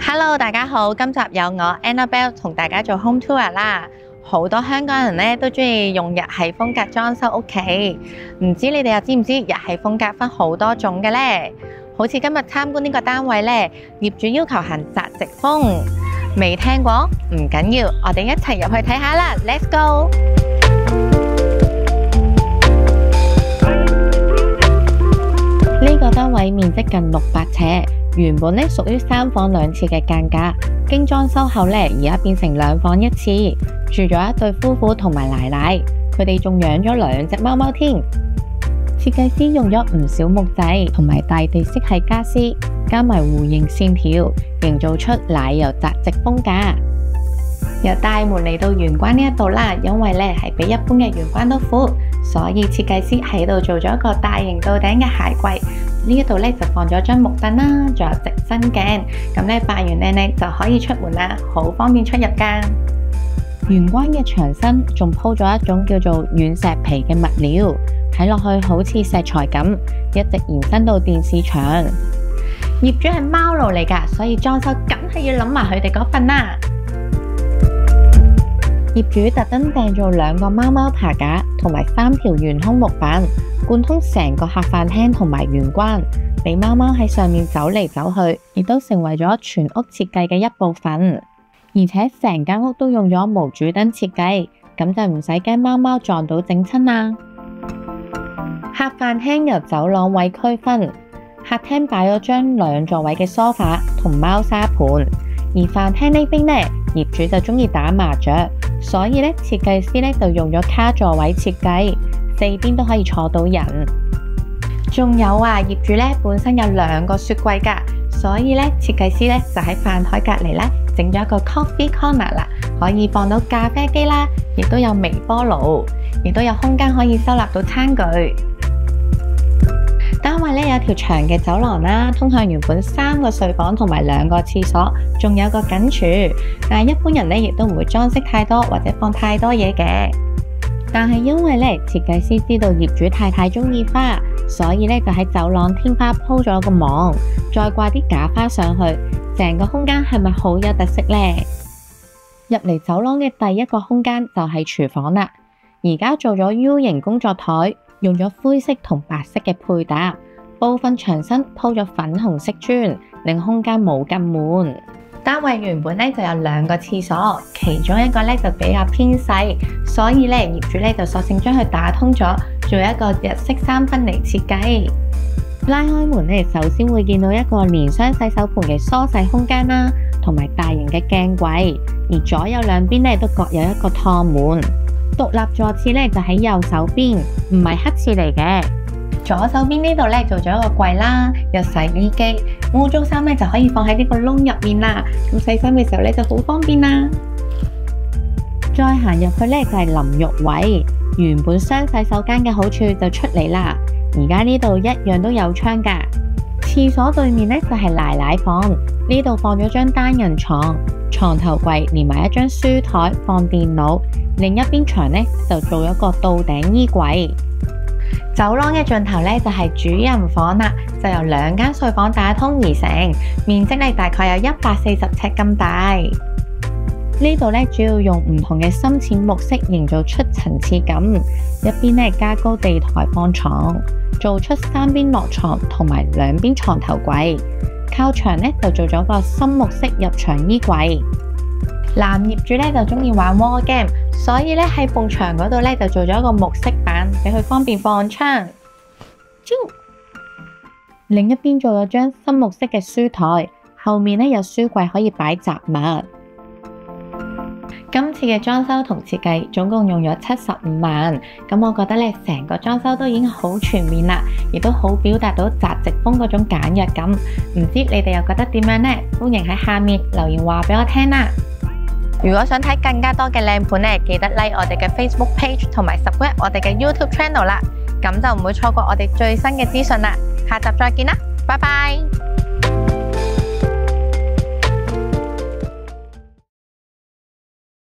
Hello， 大家好，今集有我 Annabelle 同大家做 home tour 啦。好多香港人咧都中意用日系風格裝修屋企，唔知你哋又知唔知日系風格分好多種嘅呢？好似今日參觀呢個單位咧，業主要求行窄直風，未聽過？唔緊要，我哋一齊入去睇下啦 ，Let's go！ 呢個單位面積近600尺，原本咧屬於3房2廁嘅間隔，經裝修後咧而家變成2房1廁，住咗一對夫婦同埋奶奶，佢哋仲養咗2隻貓貓添。設計師用咗唔少木製同埋大地色系家私，加埋弧形線條，營造出奶油窄直風格。由大門嚟到玄關呢一度啦，因為咧係比一般嘅玄關都闊，所以設計師喺度做咗一個大型到頂嘅鞋櫃。呢一度咧就放咗張木凳啦，仲有直身鏡，咁咧扮完靚靚就可以出門啦，好方便出入噶。玄關嘅牆身仲鋪咗一種叫做軟石皮嘅物料，睇落去好似石材咁，一直延伸到電視牆。業主係貓奴嚟噶，所以裝修梗係要諗埋佢哋嗰份啦。業主特登訂做2個貓貓爬架同埋3條懸空木板，貫通成個客飯廳同埋玄關，俾貓貓喺上面走嚟走去，亦都成為咗全屋設計嘅一部分。而且成間屋都用咗無主燈設計，咁就唔使驚貓貓撞到整親啦。客飯廳由走廊位區分，客廳擺咗張2座位嘅梳化同貓砂盤，而飯廳呢邊呢，業主就中意打麻雀，所以咧設計師咧就用咗卡座位設計，4邊都可以坐到人。仲有啊，業主咧本身有2個雪櫃噶，所以咧設計師咧就喺飯台隔籬咧整咗一個 coffee corner 啦，可以放到咖啡機啦，亦都有微波爐，亦都有空間可以收納到餐具。單位咧有條長嘅走廊啦，通向原本3個睡房同埋2個廁所，仲有個緊廚。但係一般人咧亦都唔會裝飾太多或者放太多嘢嘅。但係因為咧設計師知道業主太太中意花，所以咧就喺走廊天花鋪咗個網，再掛啲假花上去，成個空間係咪好有特色呢？入嚟走廊嘅第一個空間就係廚房啦，而家做咗 U 型工作台。用咗灰色同白色嘅配搭，部分牆身鋪咗粉紅色磚，令空間冇咁悶。單位原本咧就有2個廁所，其中一個咧就比較偏細，所以咧業主咧就索性將佢打通咗，做一個日式3分離設計。拉開門咧，首先會見到一個連雙洗手盆嘅梳洗空間啦，同埋大型嘅鏡櫃，而左右兩邊咧都各有一個趟門。獨立座廁咧就喺右手邊，唔係黑廁嚟嘅。左手邊呢度咧做咗一個櫃啦，有洗衣機，污糟衫咧就可以放喺呢個窿入面啦。咁洗衫嘅時候咧就好方便啦。再行入去咧就係淋浴位，原本雙洗手間嘅好處就出嚟啦。而家呢度一樣都有窗噶。廁所對面咧就係奶奶房，呢度放咗張單人床，床頭櫃連埋一張書台放電腦。另一邊牆呢，就做咗個到頂衣櫃。走廊嘅盡頭呢，就係主人房啦，就由2間睡房打通而成，面積呢大概有140尺咁大。呢度呢，主要用唔同嘅深淺木色營造出層次感，一邊呢加高地台放床，做出3邊落床同埋2邊床頭櫃。靠牆呢，就做咗個深木色入牆衣櫃。男業主咧就中意玩 war game， 所以咧喺埲牆嗰度咧就做咗一個木色板，俾佢方便放槍。另一邊做咗張深木色嘅書台，後面咧有書櫃可以擺雜物。今次嘅裝修同設計總共用咗75萬，咁我覺得咧成個裝修都已經好全面啦，亦都好表達到窄直風嗰種簡約感。唔知你哋又覺得點樣呢？歡迎喺下面留言話俾我聽啦！如果想睇更加多嘅靚盤咧，記得 like 我哋嘅 Facebook page 同埋 subscribe 我哋嘅 YouTube channel 啦，咁就唔會錯過我哋最新嘅資訊啦。下集再見啦，拜拜！